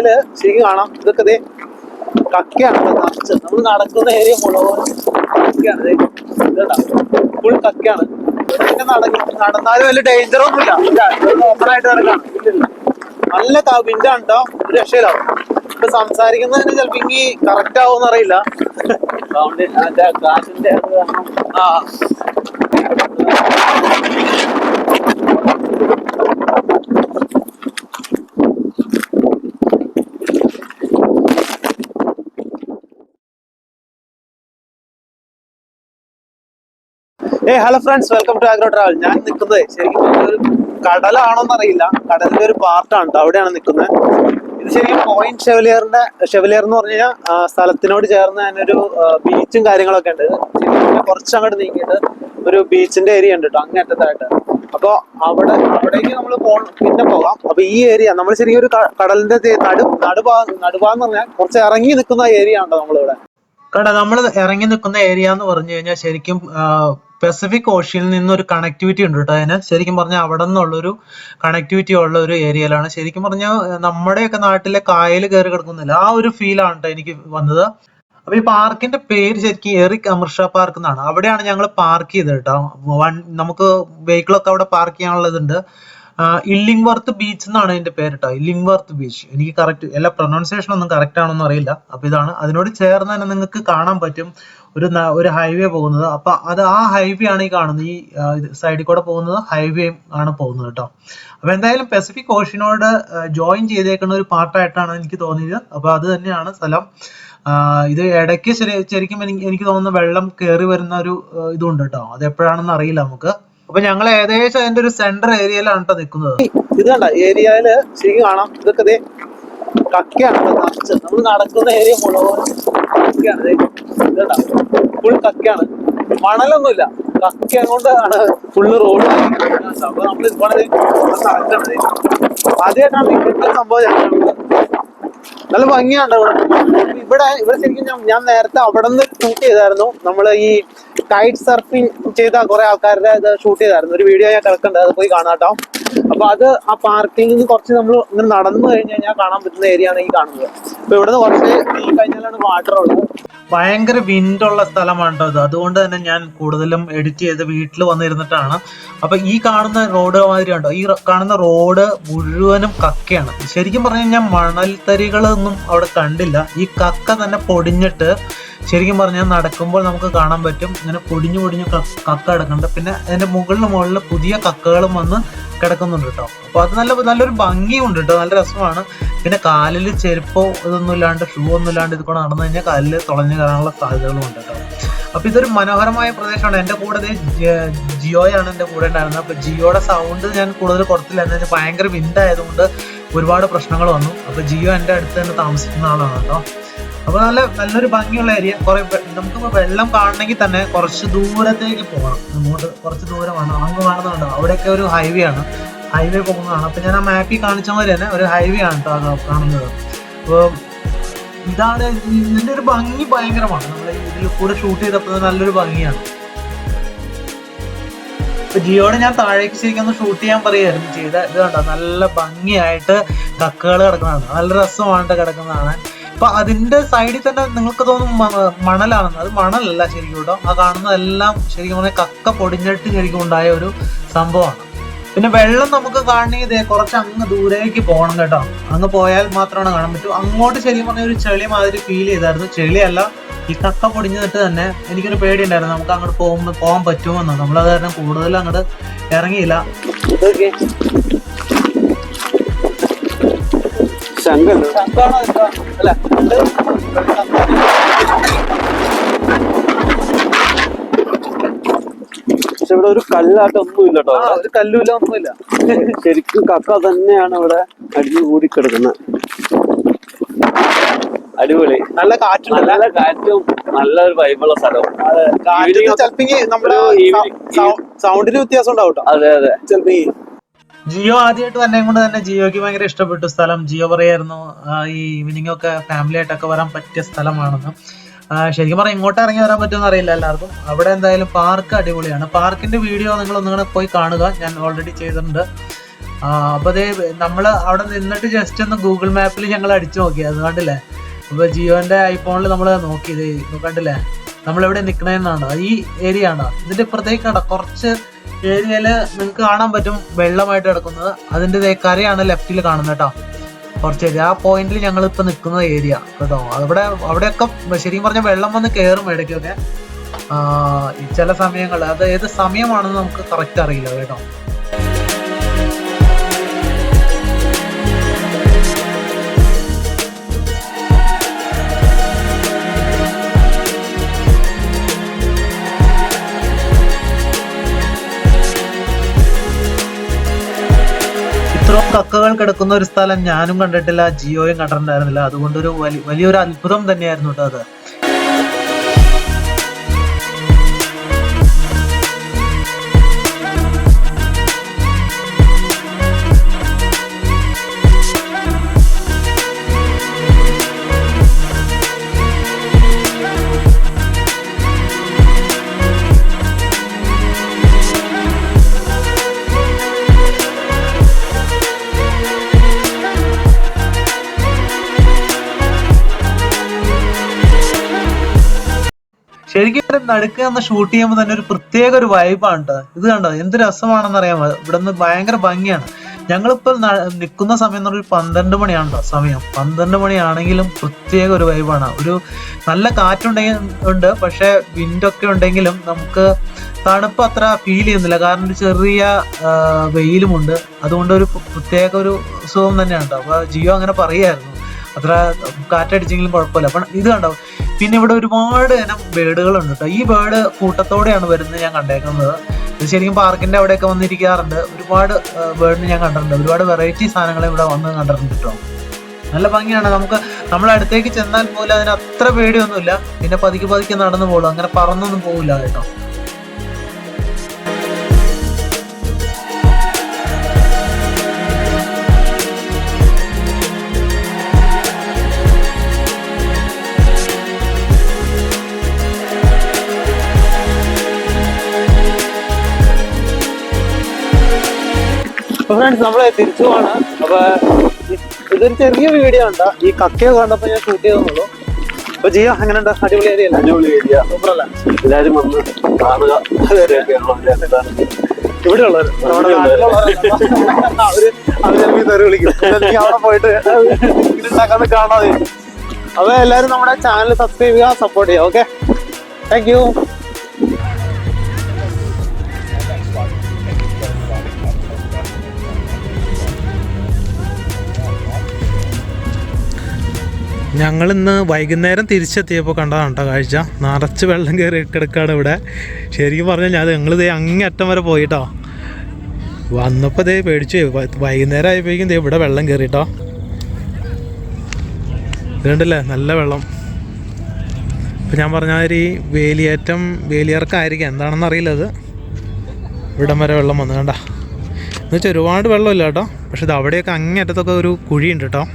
ഏരിയയില് ശരിക്കും കാണാം ഇതൊക്കെ കക്കയാണ് നിറച്ച്. നമ്മൾ നടക്കുന്ന ഏരിയ മുഴുവൻ കക്കയാണ്. ഫുൾ കക്കയാണ്. പിന്നെ നടന്നാലും വലിയ ഡേഞ്ചർ ഒന്നുമില്ല. ഓപ്പൺ ആയിട്ട് നടക്കാണ്. നല്ല വിൻഡാണ് കേട്ടോ. ഒരു രക്ഷയിലാവും. ഇപ്പൊ സംസാരിക്കുന്നതിന് ചിലപ്പോ ഇനി കറക്റ്റ് ആവുമെന്ന് അറിയില്ല. ആ hello friends, welcome to agro travel. ഞാൻ നിൽക്കുന്നത് ശരിക്കും ഒരു കടലാണോന്ന് അറിയില്ല. കടലിന്റെ ഒരു പാർട്ടാണ് കേട്ടോ. അവിടെയാണ് നിൽക്കുന്നത്. ഇത് ശരിക്കും പോയിന്റ് ഷെവലിയർ എന്ന് പറഞ്ഞു കഴിഞ്ഞാൽ സ്ഥലത്തിനോട് ചേർന്ന് തന്നെ ഒരു ബീച്ചും കാര്യങ്ങളൊക്കെ ഉണ്ട്. ശരിക്കും കുറച്ച് അങ്ങോട്ട് നീങ്ങിയിട്ട് ഒരു ബീച്ചിന്റെ ഏരിയ ഉണ്ട് കേട്ടോ, അങ്ങേറ്റത്തായിട്ട്. അപ്പൊ അവിടേക്ക് നമ്മൾ പിന്നെ പോകാം. അപ്പൊ ഈ ഏരിയ നമ്മൾ ശരിക്കും ഒരു കടലിന്റെ നടുഭാഗം പറഞ്ഞാൽ കുറച്ച് ഇറങ്ങി നിൽക്കുന്ന ഏരിയ ഉണ്ടോ നമ്മളിവിടെ. കട നമ്മൾ ഇറങ്ങി നിൽക്കുന്ന ഏരിയ എന്ന് പറഞ്ഞു കഴിഞ്ഞാൽ ശരിക്കും പസഫിക് ഓഷ്യനിൽ നിന്നൊരു കണക്ടിവിറ്റി ഉണ്ട് കേട്ടോ. അതിന് ശരിക്കും പറഞ്ഞാൽ അവിടെ നിന്നുള്ളൊരു കണക്ടിവിറ്റി ഉള്ള ഒരു ഏരിയയിലാണ്. ശരിക്കും പറഞ്ഞാൽ നമ്മുടെയൊക്കെ നാട്ടിലെ കായൽ കയറി കിടക്കുന്നില്ല, ആ ഒരു ഫീലാണ് കേട്ടോ എനിക്ക് വന്നത്. അപ്പൊ ഈ പാർക്കിന്റെ പേര് ശരിക്കും എറിക് അമൃഷ പാർക്ക് എന്നാണ്. അവിടെയാണ് ഞങ്ങൾ പാർക്ക് ചെയ്തത് കേട്ടോ. നമുക്ക് വെഹിക്കിളൊക്കെ അവിടെ പാർക്ക് ചെയ്യാനുള്ളതുണ്ട്. ഇല്ലിംഗ്വർത്ത് ബീച്ച് എന്നാണ് ഇതിന്റെ പേര് കേട്ടോ. ഇല്ലിംഗ്വർത്ത് ബീച്ച്. എനിക്ക് കറക്റ്റ് എല്ലാ പ്രൊനൗൺസിയേഷൻ ഒന്നും കറക്റ്റ് ആണെന്ന് അറിയില്ല. അപ്പൊ ഇതാണ്, അതിനോട് ചേർന്ന് തന്നെ നിങ്ങൾക്ക് കാണാൻ പറ്റും ഒരു ഹൈവേ പോകുന്നത്. അപ്പൊ ആ ഹൈവേ ആണ് ഈ കാണുന്നത്. ഈ സൈഡിൽ കൂടെ പോകുന്നത് ഹൈവേ ആണ് പോകുന്നത് കേട്ടോ. അപ്പൊ എന്തായാലും പസഫിക് ഓഷ്യനോട് ജോയിൻ ചെയ്തേക്കുന്ന ഒരു പാർട്ടായിട്ടാണ് എനിക്ക് തോന്നിയത്. അപ്പൊ അത് തന്നെയാണ് സ്ഥലം. ഇത് ഇടയ്ക്ക് ശരിക്കും എനിക്ക് തോന്നുന്നു വെള്ളം കയറി വരുന്ന ഒരു ഇതുണ്ട് കേട്ടോ. അത് എപ്പോഴാണെന്ന് അറിയില്ല നമുക്ക്. അപ്പൊ ഞങ്ങൾ ഏകദേശം അതിന്റെ ഒരു സെന്റർ ഏരിയയിലാണ് കേട്ടോ നിൽക്കുന്നത്. ഇത് കണ്ട ഏരിയയില് ശരിക്കും കാണാം ഇതൊക്കെ കക്കയാണ് നിറച്ച്. നമ്മൾ നടക്കുന്ന ഏരിയ മുഴുവൻ കക്കയാണ്. ഫുൾ കക്കയാണ്. മണലൊന്നുമില്ല, കക്ക കൊണ്ടാണ് ഫുള്ള് റോഡ്. അപ്പൊ നമ്മൾ ഇതുപോലെ നടക്കണത് ആദ്യമായിട്ടാണ് ഇങ്ങനത്തെ സംഭവം. നല്ല ഭംഗിയാണ് ഇവിടെ ശരിക്കും ഞാൻ നേരത്തെ അവിടെ നിന്ന് ഷൂട്ട് ചെയ്തായിരുന്നു. നമ്മൾ ഈ കൈറ്റ് സർഫിങ് ചെയ്ത കുറെ ആൾക്കാരുടെ ഇത് ഷൂട്ട് ചെയ്തായിരുന്നു. ഒരു വീഡിയോ ഞാൻ കിടക്കുന്നുണ്ട്, അത് പോയി കാണാം കേട്ടോ. അപ്പൊ അത് ആ പാർക്കിൽ നിന്ന് കുറച്ച് നമ്മൾ ഇങ്ങനെ നടന്നു കഴിഞ്ഞ് കഴിഞ്ഞാൽ കാണാൻ പറ്റുന്ന ഏരിയ ആണ് ഈ കാണുന്നത്. അപ്പൊ ഇവിടുന്ന് കുറച്ച് ഈ കഴിഞ്ഞാലാണ് വാട്ടർ ഉള്ളത്. ഭയങ്കര വിൻഡുള്ള സ്ഥലമാണ് കേട്ടോ ഇത്. അതുകൊണ്ട് തന്നെ ഞാൻ കൂടുതലും എഡിറ്റ് ചെയ്ത് വീട്ടിൽ വന്നിരുന്നിട്ടാണ്. അപ്പൊ ഈ കാണുന്ന റോഡ് മാതിരി ഉണ്ടോ, ഈ കാണുന്ന റോഡ് മുഴുവനും കക്കയാണ്. ശരിക്കും പറഞ്ഞു കഴിഞ്ഞാൽ മണൽത്തരികളൊന്നും അവിടെ കണ്ടില്ല. ഈ കക്ക തന്നെ പൊടിഞ്ഞിട്ട് ശരിക്കും പറഞ്ഞാൽ നടക്കുമ്പോൾ നമുക്ക് കാണാൻ പറ്റും ഇങ്ങനെ പൊടിഞ്ഞു കക്ക കിടക്കുന്നുണ്ട്. പിന്നെ അതിന്റെ മുകളിൽ പുതിയ കക്കകളും വന്ന് കിടക്കുന്നുണ്ട് കേട്ടോ. അപ്പൊ അത് നല്ലൊരു ഭംഗിയുണ്ട് കേട്ടോ, നല്ല രസമാണ്. പിന്നെ കാലിൽ ചെരുപ്പോ ഇതൊന്നും ഇല്ലാണ്ട്, ഷൂ ഒന്നും ഇല്ലാണ്ട് ഇത് കൂടെ നടന്നു കഴിഞ്ഞാൽ കാലിൽ തുളഞ്ഞു കയറാനുള്ള സാധ്യതകളും ഉണ്ട് കേട്ടോ. അപ്പൊ ഇതൊരു മനോഹരമായ പ്രദേശമാണ്. എന്റെ കൂടെ ജിയോയാണ് എന്റെ കൂടെ ഉണ്ടായിരുന്നത്. അപ്പൊ ജിയോയുടെ സൗണ്ട് ഞാൻ കൂടുതൽ കൊടുത്തില്ല, എന്താ വെച്ചാൽ ഭയങ്കര വിൻഡായതുകൊണ്ട് ഒരുപാട് പ്രശ്നങ്ങൾ വന്നു. അപ്പൊ ജിയോ എന്റെ അടുത്ത് തന്നെ താമസിക്കുന്ന ആളാണ് കേട്ടോ. അപ്പൊ നല്ലൊരു ഭംഗിയുള്ള ഏരിയ. നമുക്കിപ്പോ വെള്ളം കാണണമെങ്കിൽ തന്നെ കുറച്ച് ദൂരത്തേക്ക് പോകണം. അങ്ങോട്ട് കുറച്ച് ദൂരമാണ്. അങ്ങ് കാണുന്നുണ്ടോ, അവിടെയൊക്കെ ഒരു ഹൈവേ ആണ്. ഹൈവേ പോകുന്നതാണ്. അപ്പൊ ഞാൻ ആ മാപ്പിൽ കാണിച്ച മാതിരി തന്നെ ഒരു ഹൈവേ ആണ് കേട്ടോ കാണുന്നത്. അപ്പൊ ഇതാണ് ഇതിന്റെ ഒരു ഭംഗി, ഭയങ്കരമാണ്. നമ്മൾ ഇതിൽ കൂടെ ഷൂട്ട് ചെയ്തപ്പോൾ നല്ലൊരു ഭംഗിയാണ്. ഇപ്പൊ ജിയോടെ ഞാൻ താഴേക്ക് ശരിക്കും ഒന്ന് ഷൂട്ട് ചെയ്യാൻ പറയായിരുന്നു ചെയ്ത. ഇത് കണ്ടോ, നല്ല ഭംഗിയായിട്ട് കക്കകൾ കിടക്കുന്നതാണ്. നല്ല രസമായിട്ട് കിടക്കുന്നതാണ്. അപ്പൊ അതിന്റെ സൈഡിൽ തന്നെ നിങ്ങൾക്ക് തോന്നും മണലാണെന്ന്. അത് മണലല്ല ശരിക്കും കേട്ടോ. ആ കാണുന്നതെല്ലാം ശരിക്കും പറഞ്ഞാൽ കക്ക പൊടിഞ്ഞിട്ട് ശരിക്കും ഉണ്ടായ ഒരു സംഭവമാണ്. പിന്നെ വെള്ളം നമുക്ക് കാണണമെങ്കിൽ കുറച്ച് അങ്ങ് ദൂരേക്ക് പോകണം കേട്ടോ. അങ്ങ് പോയാൽ മാത്രമാണ് കാണാൻ പറ്റൂ. അങ്ങോട്ട് ശരിക്കും പറഞ്ഞാൽ ഒരു ചെളി മാതിരി ഫീൽ ചെയ്തായിരുന്നു. ചെളിയല്ല, ഈ കക്ക പൊടിഞ്ഞിട്ട് തന്നെ എനിക്കൊരു പേടി ഉണ്ടായിരുന്നു നമുക്ക് അങ്ങോട്ട് പോകാൻ പറ്റുമോന്ന്. നമ്മളത് കാരണം കൂടുതൽ അങ്ങോട്ട് ഇറങ്ങിയില്ല. പക്ഷെ ഇവിടെ ഒരു കല്ലാട്ടം ഒന്നുമില്ല കേട്ടോ. ഒരു കല്ലുമില്ല, ഒന്നുമില്ല. ശരിക്കും കക്ക തന്നെയാണ് ഇവിടെ അടിഞ്ഞു കൂടി കിടക്കുന്നത്. അടിപൊളി, നല്ല കാറ്റും നല്ലൊരു വൈബുള്ള സ്ഥലവും. സൗണ്ടിന് വ്യത്യാസം ഉണ്ടാവും കേട്ടോ. അതെ ചിലപ്പോ ജിയോ ആദ്യമായിട്ട് വന്നേ കൊണ്ട് തന്നെ ജിയോക്ക് ഭയങ്കര ഇഷ്ടപ്പെട്ടു സ്ഥലം. ജിയോ പറയായിരുന്നു ഈ ഈവനിങ് ഒക്കെ ഫാമിലി ആയിട്ടൊക്കെ വരാൻ പറ്റിയ സ്ഥലമാണെന്ന്. ശരിക്കും പറഞ്ഞാൽ ഇങ്ങോട്ട് ഇറങ്ങി വരാൻ പറ്റുമെന്ന് അറിയില്ല എല്ലാവർക്കും. അവിടെ എന്തായാലും പാർക്ക് അടിപൊളിയാണ്. പാർക്കിന്റെ വീഡിയോ നിങ്ങൾ ഒന്നുകൂടെ പോയി കാണുക, ഞാൻ ഓൾറെഡി ചെയ്തിട്ടുണ്ട്. അപ്പോൾ അതേ നമ്മൾ അവിടെ നിന്നിട്ട് ജസ്റ്റ് ഒന്ന് ഗൂഗിൾ മാപ്പിൽ ഞങ്ങൾ അടിച്ചു നോക്കി. അത് കണ്ടില്ലേ, അപ്പോൾ ജിയോൻ്റെ ഐഫോണിൽ നമ്മൾ നോക്കിയത് കണ്ടില്ലേ നമ്മളെവിടെ നിൽക്കണമെന്നാണ്. ഈ ഏരിയ ആണ്. ഇതിൻ്റെ ഇപ്പുറത്തേക്ക് കുറച്ച് ഏരിയയിൽ നിങ്ങൾക്ക് കാണാൻ പറ്റും വെള്ളമായിട്ട് കിടക്കുന്നത്. അതിൻ്റെ കരയാണ് ലെഫ്റ്റിൽ കാണുന്നത് കേട്ടോ. കുറച്ച് ഏരിയ ആ പോയിന്റിൽ ഞങ്ങളിപ്പോൾ നിൽക്കുന്ന ഏരിയ കേട്ടോ. അവിടെയൊക്കെ ശരിക്കും പറഞ്ഞാൽ വെള്ളം വന്ന് കയറും ഇടയ്ക്കൊക്കെ ചില സമയങ്ങളിൽ. അത് ഏത് സമയമാണെന്ന് നമുക്ക് കറക്റ്റ് അറിയില്ല കേട്ടോ. ഇത്രയും കക്കകൾ കിടക്കുന്ന ഒരു സ്ഥലം ഞാനും കണ്ടിട്ടില്ല, ജിയോയും കണ്ടിട്ടുണ്ടായിരുന്നില്ല. അതുകൊണ്ടൊരു വലിയൊരു അത്ഭുതം തന്നെയായിരുന്നു കേട്ടോ അത്. ശരിക്കും നടുക്ക് നിന്ന് ഷൂട്ട് ചെയ്യുമ്പോൾ തന്നെ ഒരു പ്രത്യേക ഒരു വൈബാണ് കേട്ടോ. ഇത് കണ്ടോ എന്ത് രസമാണെന്ന് അറിയാമോ. ഇവിടെ നിന്ന് ഭയങ്കര ഭംഗിയാണ്. ഞങ്ങളിപ്പോൾ നിൽക്കുന്ന സമയം എന്ന് പറഞ്ഞാൽ 12 മണിയാണല്ലോ സമയം. 12 മണിയാണെങ്കിലും പ്രത്യേക ഒരു വൈബാണ്. ഒരു നല്ല കാറ്റുണ്ട്, പക്ഷെ വിൻഡൊക്കെ ഉണ്ടെങ്കിലും നമുക്ക് തണുപ്പ് അത്ര ഫീൽ ചെയ്യുന്നില്ല. കാരണം ഒരു ചെറിയ വെയിലുമുണ്ട്. അതുകൊണ്ട് ഒരു പ്രത്യേക ഒരു സുഖം തന്നെയാണ് കേട്ടോ. അപ്പോൾ ജിയോ അങ്ങനെ പറയായിരുന്നു, അത്ര കാറ്റടിച്ചെങ്കിലും കുഴപ്പമില്ല. അപ്പം ഇത് കണ്ടോ, പിന്നെ ഇവിടെ ഒരുപാട് ഇനം ബേഡുകളുണ്ട് കേട്ടോ. ഈ ബേഡ് കൂട്ടത്തോടെയാണ് വരുന്നത് ഞാൻ കണ്ടേക്കുന്നത്. ഇത് ശരിക്കും പാർക്കിന്റെ അവിടെയൊക്കെ വന്നിരിക്കാറുണ്ട്. ഒരുപാട് ബേഡിന് ഞാൻ കണ്ടിട്ടുണ്ട്. ഒരുപാട് വെറൈറ്റി സാധനങ്ങൾ ഇവിടെ വന്ന് കണ്ടിട്ടുണ്ട് കേട്ടോ. നല്ല ഭംഗിയാണ്. നമ്മൾ അടുത്തേക്ക് ചെന്നാൽ പോലും അതിന് അത്ര പേടിയൊന്നുമില്ല. പിന്നെ പതുക്കെ പതുക്കെ നടന്നു പോകുള്ളൂ, അങ്ങനെ പറന്നൊന്നും പോകില്ല കേട്ടോ. ഫ്രണ്ട്സ് നമ്മളെ തിരിച്ചു പോവാണ്. അപ്പൊ ഇതൊരു ചെറിയ വീഡിയോ ഉണ്ട്. ഈ കക്കയെ കണ്ടപ്പോ ഞാൻ ഷൂട്ട് ചെയ്തെന്നുള്ളൂ. അപ്പൊ ജിയോ അങ്ങനെ ഉണ്ട്? അടിപൊളി ഏരിയ അല്ലേ? അടിപൊളി ഏരിയ, സൂപ്പറല്ല? എല്ലാവരും വന്ന് കാണുക. ഇവിടെ ഉള്ളവർ നമ്മുടെ നാട്ടിലുള്ളവർ വിളിക്കും, അവിടെ പോയിട്ട് ഉണ്ടാക്കാന്ന് കാണാതെ. അപ്പൊ എല്ലാവരും നമ്മുടെ ചാനൽ സബ്സ്ക്രൈബ് ചെയ്യുക, സപ്പോർട്ട് ചെയ്യുക. Okay, thank you. ഞങ്ങളിന്ന് വൈകുന്നേരം തിരിച്ചെത്തിയപ്പോൾ കണ്ടതാണ് കേട്ടോ കാഴ്ച. നിറച്ച് വെള്ളം കയറി കിടക്കുകയാണ് ഇവിടെ. ശരിക്കും പറഞ്ഞാൽ ഞങ്ങളിതേ അങ്ങേയറ്റം വരെ പോയിട്ടോ. വന്നപ്പോൾ ഇതേ പേടിച്ചു. വൈകുന്നേരം ആയപ്പോഴേക്കും ദേ ഇവിടെ വെള്ളം കയറിട്ടോ. ഇതുണ്ടല്ലേ നല്ല വെള്ളം. ഇപ്പം ഞാൻ പറഞ്ഞ മാതിരി വേലിയിറക്കമായിരിക്കും, എന്താണെന്ന് അറിയില്ല. അത് ഇവിടം വരെ വെള്ളം വന്നു കണ്ട. എന്നുവെച്ചാൽ ഒരുപാട് വെള്ളമില്ല കേട്ടോ. പക്ഷെ ഇത് അവിടെയൊക്കെ അങ്ങേയറ്റത്തൊക്കെ ഒരു കുഴിയുണ്ട് കേട്ടോ.